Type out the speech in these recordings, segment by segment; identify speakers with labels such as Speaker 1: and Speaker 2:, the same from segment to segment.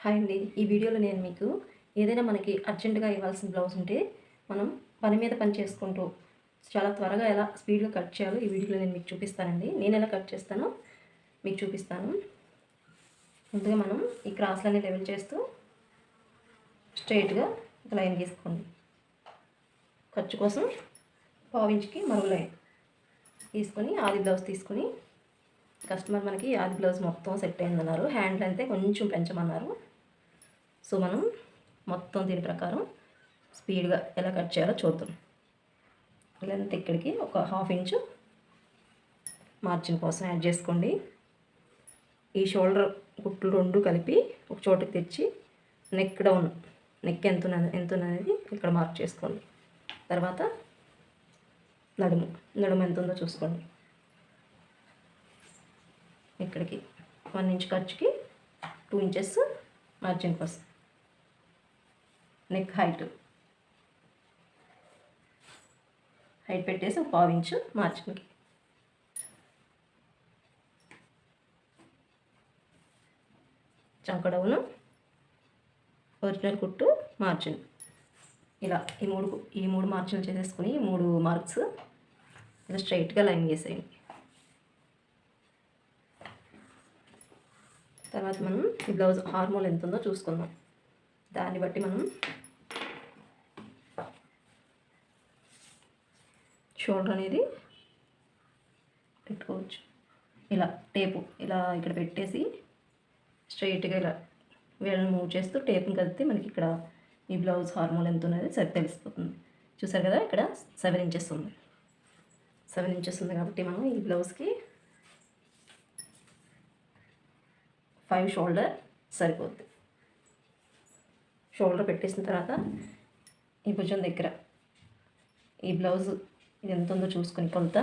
Speaker 1: Hi అండి. ఈ వీడియోలో నేను మీకు ఏదైనా మనకి అర్జెంటుగా ఇవ్వాల్సిన బ్లౌజ్ ఉంటే మనం పని మీద పని చేసుకుంటూ చాలా త్వరగా ఎలా స్పీడ్గా కట్ చేయాలో ఈ వీడియోలో నేను మీకు చూపిస్తానండి. నేను ఎలా కట్ చేస్తానో మీకు చూపిస్తాను. ముందుగా మనం ఈ క్రాస్లన్నీ లెవెల్ చేస్తూ స్ట్రైట్గా ఒక లైన్ గీసుకోండి. ఖర్చు కోసం పావించుకి మరో లైన్ తీసుకొని ఆది బ్లౌజ్ తీసుకొని కస్టమర్ మనకి ఆది బ్లౌజ్ మొత్తం సెట్ అయిందన్నారు. హ్యాండ్ లెంత్ కొంచెం పెంచమన్నారు. సో మనం మొత్తం దీని ప్రకారం స్పీడ్గా ఎలా కట్ చేయాలో చూద్దాం. లెంత్ ఇక్కడికి ఒక 1/2 ఇంచు మార్జిన్ కోసం యాడ్ చేసుకోండి. ఈ షోల్డర్ కుట్లు రెండు కలిపి ఒక చోటుకి తెచ్చి నెక్ డౌన్ నెక్ ఎంత ఉన్నది ఇక్కడ మార్క్ చేసుకోండి. తర్వాత నడుము ఎంత ఉందో చూసుకోండి. ఇక్కడికి 1 ఇంచ్ ఖర్చుకి 2 ఇంచెస్ మార్జిన్ కోసం. నెక్ హైట్ పెట్టేసి ఒక 1/2 ఇంచు మార్జిన్కి. చంక డౌను ఒరిజినల్ కుట్టు మార్జిన్ ఇలా ఈ మూడు మార్జిన్లు చేసేసుకుని 3 మార్క్స్ ఇలా స్ట్రైట్గా లైన్ వేసేయండి. తర్వాత మనం ఈ బ్లౌజ్ హార్మోల్ ఎంత ఉందో చూసుకుందాం. దాన్ని బట్టి మనం షోల్డర్ అనేది పెట్టుకోవచ్చు. ఇలా టేపు ఇలా ఇక్కడ పెట్టేసి స్ట్రైట్గా ఇలా వేళ్ళని మూవ్ చేస్తూ టేప్ని కలిపితే మనకి ఇక్కడ ఈ బ్లౌజ్ హార్మోల్ ఎంత ఉన్నది సరి తెలిసిపోతుంది. చూసారు కదా, ఇక్కడ 7 ఇంచెస్ ఉంది. 7 ఇంచెస్ ఉంది కాబట్టి మనం ఈ బ్లౌజ్కి 5 షోల్డర్ సరిపోద్ది. షోల్డర్ పెట్టేసిన తర్వాత ఈ భుజం దగ్గర ఈ బ్లౌజ్ ఇది ఎంత ఉందో చూసుకొని కొలత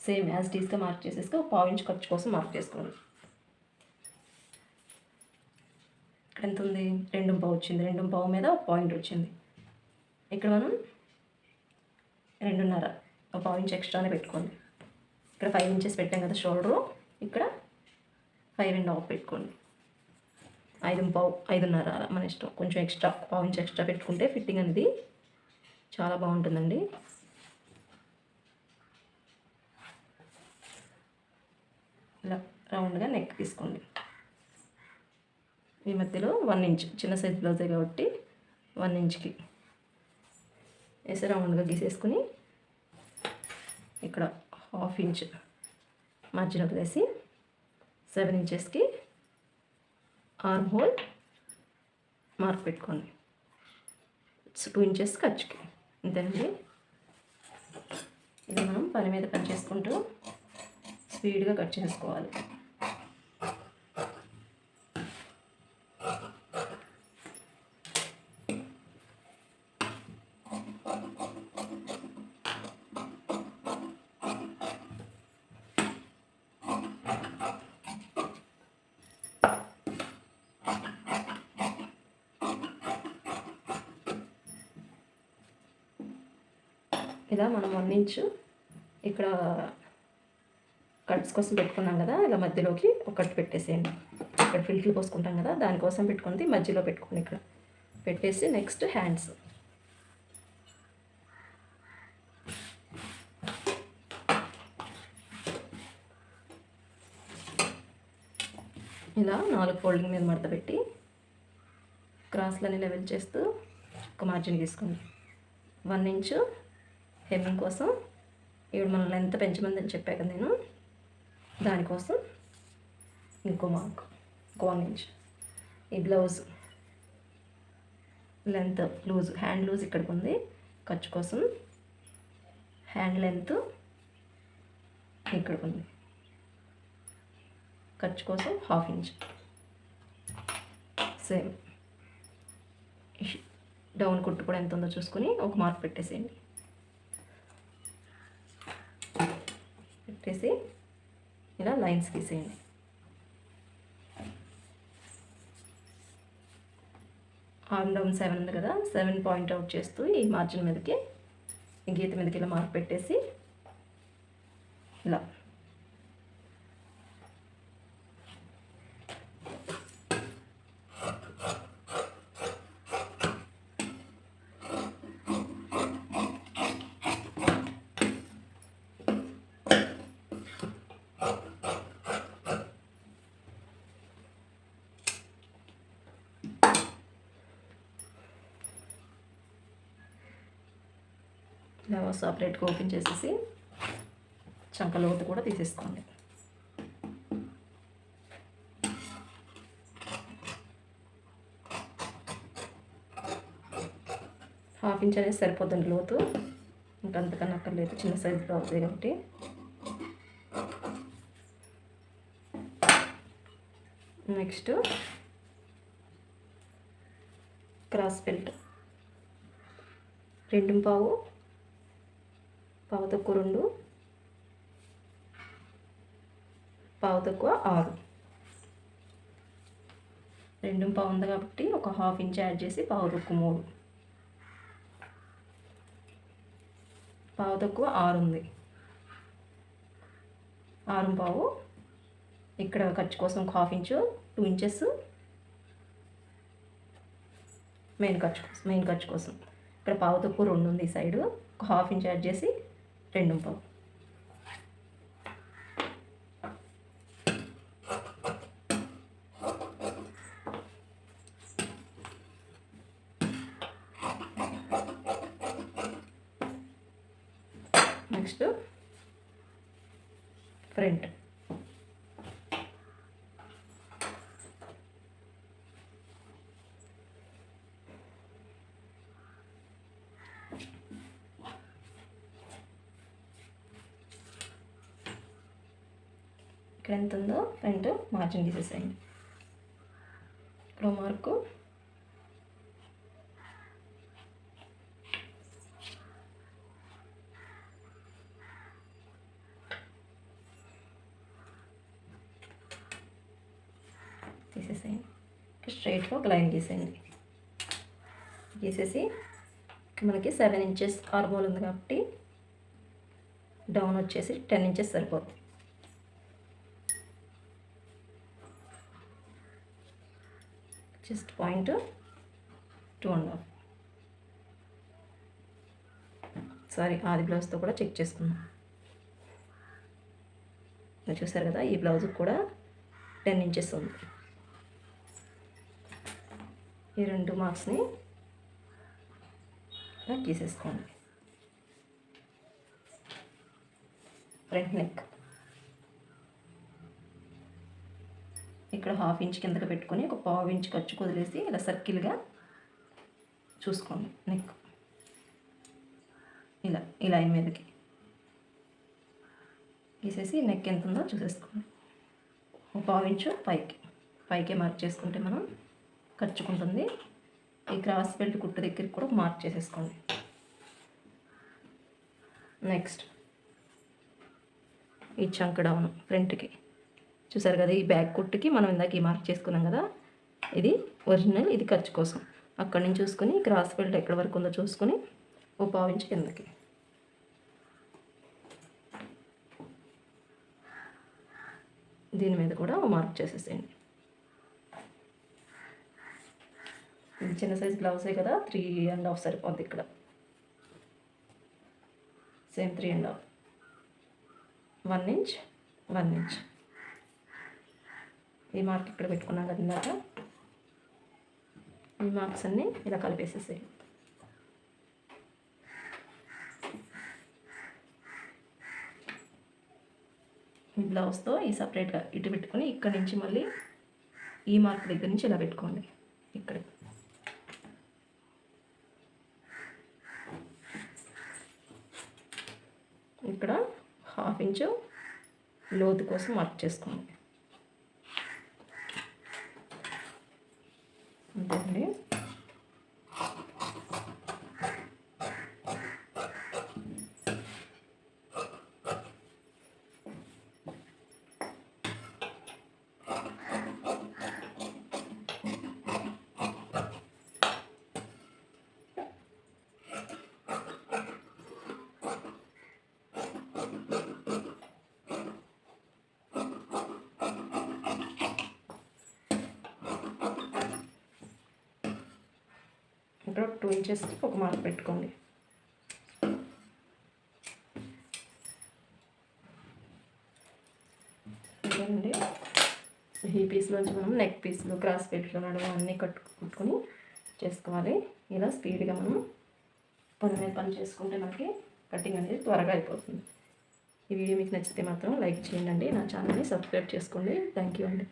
Speaker 1: సేమ్ యాజ్ టీస్గా మార్క్ చేసేసి ఒక 1/2 ఇంచ్ ఖర్చు కోసం మార్క్ చేసుకోండి. ఇక్కడ ఎంత ఉంది? 2.5 వచ్చింది. 2.5 మీద ఒక పాయింట్ వచ్చింది. ఇక్కడ మనం 2.5 ఒక 1/2 ఇంచ్ ఎక్స్ట్రానే పెట్టుకోండి. ఇక్కడ 5 ఇంచెస్ పెట్టాం కదా షోల్డరు, ఇక్కడ 5.5 పెట్టుకోండి. 5.5 మన ఇష్టం. కొంచెం ఎక్స్ట్రా 1/2 ఇంచ్ ఎక్స్ట్రా పెట్టుకుంటే ఫిట్టింగ్ అనేది చాలా బాగుంటుందండి. ఇలా రౌండ్గా నెక్ తీసుకోండి. ఈ మధ్యలో 1 ఇంచ్ చిన్న సైజ్ బ్లౌజే కాబట్టి 1 ఇంచ్కి వేసి రౌండ్గా గీసేసుకుని ఇక్కడ 1/2 ఇంచ్ మార్జిన్ వదిలేసి 7 ఇంచెస్కి ఆర్మ్ హోల్ మార్క్ పెట్టుకోండి. 2 ఇంచెస్ ఖర్చుకి. అంతేనండి. ఇది మనం పని మీద కట్ చేసుకుంటూ స్పీడ్గా కట్ చేసుకోవాలి. ఇలా మనం 1 ఇంచ్ ఇక్కడ కట్స్ కోసం పెట్టుకున్నాం కదా, ఇలా మధ్యలోకి ఒక కట్ పెట్టేసేయండి. ఇక్కడ ఫిల్ట్లు పోసుకుంటాం కదా, దానికోసం పెట్టుకుంది మధ్యలో పెట్టుకోండి. ఇక్కడ పెట్టేసి నెక్స్ట్ హ్యాండ్స్ ఇలా 4 ఫోల్డింగ్ మీద మడత పెట్టి క్రాస్లని లెవెల్ చేస్తూ ఒక మార్జిన్ తీసుకోండి. 1 ఇంచు హెమ్మింగ్ కోసం ఇప్పుడు మనం లెంత్ పెంచమందని చెప్పాక నేను దానికోసం ఇంకో మార్క్ 1 ఇంచ్. ఈ blouse length loose hand loose ఇక్కడికి ఉంది. ఖర్చు కోసం హ్యాండ్ లెంత్ ఇక్కడికి ఉంది. ఖర్చు కోసం 1/2 ఇంచ్. సేమ్ డౌన్ కుట్టు కూడా ఎంత ఉందో చూసుకొని ఒక మార్క్ పెట్టేసేయండి. పెట్టేసి ఇలా లైన్స్ గీసేయండి. ఆర్మ్ డౌన్ 7 ఉంది కదా, 7 పాయింట్ అవుట్ చేస్తూ ఈ మార్జిన్ మీదకి ఈ గీత మీదకి ఇలా మార్క్ పెట్టేసి ఇలా ఇలా సపరేట్గా ఓపెన్ చేసేసి చంక లోతు కూడా తీసేసుకోండి. ½ ఇంచ్ అనేది సరిపోతుంది లోతు, ఇంకంతకన్నా అక్కర్లేదు, చిన్న సైజులో అవుతుంది కాబట్టి. నెక్స్ట్ క్రాస్ బెల్ట్ 2 పావు తక్కువ 2 పావు తక్కువ 6 2 పావు ఉంది కాబట్టి ఒక ½ ఇంచ్ యాడ్ చేసి పావు తక్కువ 3 పావు తక్కువ 6 ఉంది. 6 పావు ఇక్కడ ఖర్చు కోసం ఒక ½ ఇంచు 2 ఇంచెస్ మెయిన్ ఖర్చు కోసం ఇక్కడ పావు తక్కువ 2 ఉంది. ఈ సైడు ఒక ½ ఇంచ్ యాడ్ చేసి 2 పావు. నెక్స్ట్ ఫ్రంట్ ఇక్కడ ఎంత ఉందో ఫ్రంట్ మార్జిన్ తీసేసేయండి. ఇక్కడ మార్కు తీసేసేయండి. స్ట్రైట్గా ఒక లైన్ గీసేయండి. గీసేసి మనకి 7 ఇంచెస్ ఆర్మోల్ ఉంది కాబట్టి డౌన్ వచ్చేసి 10 ఇంచెస్ సరిపోతుంది. Chest point 2.5. సారీ, ఆది బ్లౌజ్తో కూడా చెక్ చేసుకుందాం. చూసారు కదా, ఈ బ్లౌజ్ కూడా 10 ఇంచెస్ ఉంది. ఈ 2 మార్క్స్ని ఇలా గీసేసుకోండి. ఫ్రంట్ నెక్ ఇక్కడ ½ ఇంచ్ కిందకి పెట్టుకొని ఒక ½ ఇంచ్ ఖర్చు వదిలేసి ఇలా సర్కిల్గా చూసుకోండి. నెక్ ఇలా ఈ లైన్ మీదకి గీసేసి నెక్ ఎంత ఉందో చూసేసుకోండి. ఒక ½ ఇంచు పైకే మార్క్ చేసుకుంటే మనం ఖర్చుకుంటుంది. ఈ క్రాస్ బెల్ట్ కుట్టు దగ్గరికి కూడా మార్క్ చేసేసుకోండి. నెక్స్ట్ ఈ చంక్ డౌన్ ఫ్రంట్కి చూసారు కదా, ఈ బ్యాక్ కుట్టుకి మనం ఇందాక ఈ మార్క్ చేసుకున్నాం కదా, ఇది ఒరిజినల్, ఇది ఖర్చు కోసం. అక్కడి నుంచి చూసుకొని క్రాస్ బెల్ట్ ఎక్కడి వరకు ఉందో చూసుకొని ఒక ½ ఇంచ్ కిందకి దీని మీద కూడా మార్క్ చేసేసేయండి. ఇది చిన్న సైజ్ బ్లౌజే కదా, 3.5 సరిపోద్ది. ఇక్కడ సేమ్ 3.5, 1 ఇంచ్ 1 ఇంచ్. ఈ మార్క్ ఇక్కడ పెట్టుకున్నాం కదా ఇందాక, ఈ మార్క్స్ అన్నీ ఇలా కలిపేసేసాయి. ఈ బ్లౌజ్తో ఈ సపరేట్గా ఇటు పెట్టుకొని ఇక్కడి నుంచి మళ్ళీ ఈ మార్క్ దగ్గర నుంచి ఇలా పెట్టుకోండి. ఇక్కడ ఇక్కడ ½ ఇంచు లోతు కోసం మార్క్ చేసుకోండి. అంతేండి. ఇక్కడ 2 ఇంచెస్కి ఒక మార్క్ పెట్టుకోండి. అండి ఈ పీస్లోంచి మనం నెక్ పీస్లు, క్రాస్ బెల్ట్లు నడుము అన్నీ కుట్టుకొని చేసుకోవాలి. ఇలా స్పీడ్గా మనం పని మీద పని చేసుకుంటే మనకి కటింగ్ అనేది త్వరగా అయిపోతుంది. ఈ వీడియో మీకు నచ్చితే మాత్రం లైక్ చేయండి, నా ఛానల్ని సబ్స్క్రైబ్ చేసుకోండి. థ్యాంక్ యూ అండి.